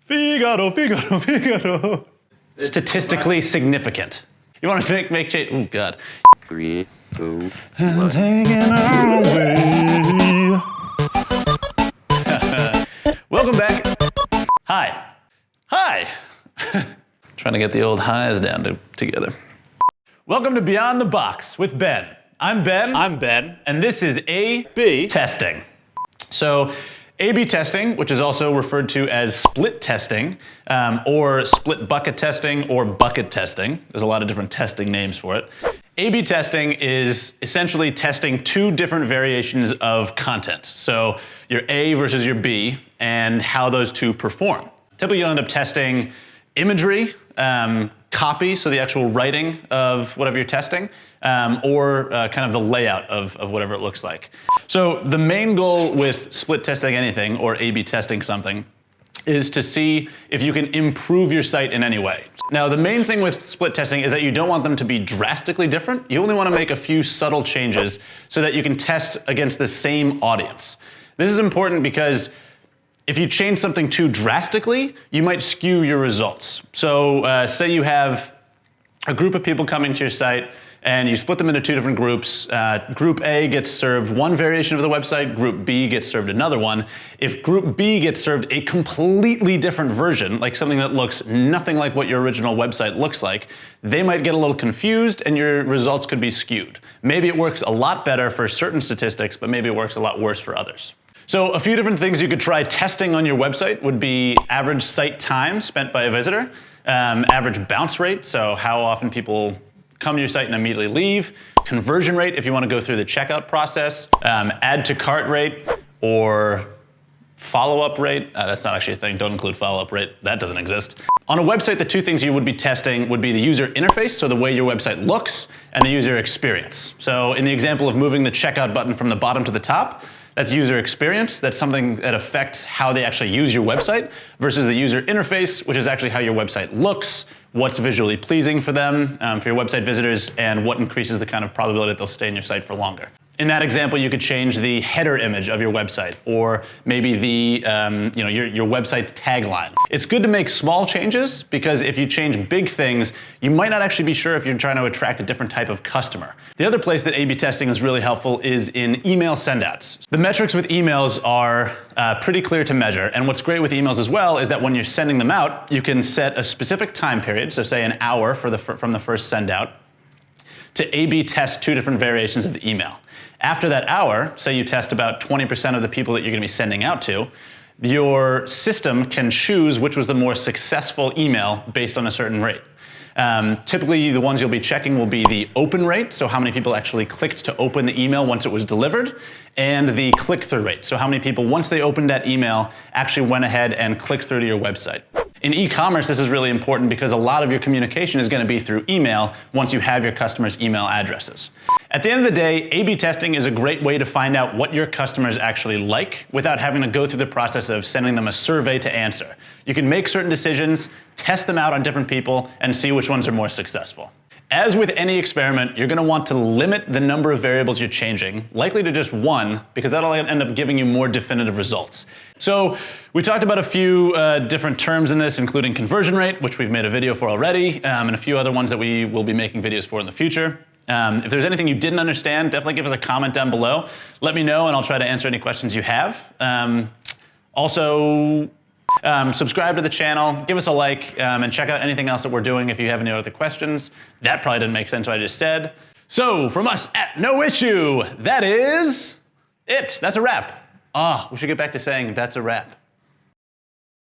Figaro, Figaro, Figaro. Statistically significant. You want to make change? Oh God. 3, 2, I'm taking her away. Welcome back. Hi. Hi. Trying to get the old highs down together. Welcome to Beyond the Box with Ben. I'm Ben. I'm Ben. And this is A/B testing. So A/B testing, which is also referred to as split testing, or split bucket testing, or bucket testing. There's a lot of different testing names for it. A/B testing is essentially testing two different variations of content. So your A versus your B, and how those two perform. Typically you'll end up testing imagery, copy, so the actual writing of whatever you're testing, or kind of the layout of whatever it looks like. So the main goal with split testing anything, or A/B testing something, is to see if you can improve your site in any way. Now, the main thing with split testing is that you don't want them to be drastically different. You only want to make a few subtle changes so that you can test against the same audience. This is important because if you change something too drastically, you might skew your results. So say you have a group of people coming to your site and you split them into two different groups. Group A gets served one variation of the website, Group B gets served another one. If Group B gets served a completely different version, like something that looks nothing like what your original website looks like, they might get a little confused and your results could be skewed. Maybe it works a lot better for certain statistics, but maybe it works a lot worse for others. So a few different things you could try testing on your website would be average site time spent by a visitor, average bounce rate, so how often people come to your site and immediately leave, conversion rate if you want to go through the checkout process, add to cart rate, or follow-up rate. That's not actually a thing, don't include follow-up rate, that doesn't exist. On a website, the two things you would be testing would be the user interface, so the way your website looks, and the user experience. So in the example of moving the checkout button from the bottom to the top, that's user experience. That's something that affects how they actually use your website, versus the user interface, which is actually how your website looks, what's visually pleasing for them, for your website visitors, and what increases the kind of probability that they'll stay in your site for longer. In that example, you could change the header image of your website, or maybe the your website's tagline. It's good to make small changes, because if you change big things, you might not actually be sure if you're trying to attract a different type of customer. The other place that A/B testing is really helpful is in email sendouts. The metrics with emails are pretty clear to measure, and what's great with emails as well is that when you're sending them out, you can set a specific time period, so say an hour from the first sendout, to A/B test two different variations of the email. After that hour, say you test about 20% of the people that you're going to be sending out to, your system can choose which was the more successful email based on a certain rate. Typically, the ones you'll be checking will be the open rate, so how many people actually clicked to open the email once it was delivered, and the click-through rate, so how many people, once they opened that email, actually went ahead and clicked through to your website. In e-commerce, this is really important because a lot of your communication is going to be through email once you have your customers' email addresses. At the end of the day, A/B testing is a great way to find out what your customers actually like without having to go through the process of sending them a survey to answer. You can make certain decisions, test them out on different people, and see which ones are more successful. As with any experiment, you're going to want to limit the number of variables you're changing, likely to just one, because that'll end up giving you more definitive results. So we talked about a few different terms in this, including conversion rate, which we've made a video for already, and a few other ones that we will be making videos for in the future. If there's anything you didn't understand, definitely give us a comment down below. Let me know and I'll try to answer any questions you have. Subscribe to the channel, give us a like, and check out anything else that we're doing if you have any other questions. That probably didn't make sense what I just said. So from us at No Issue, that is it. That's a wrap. We should get back to saying that's a wrap.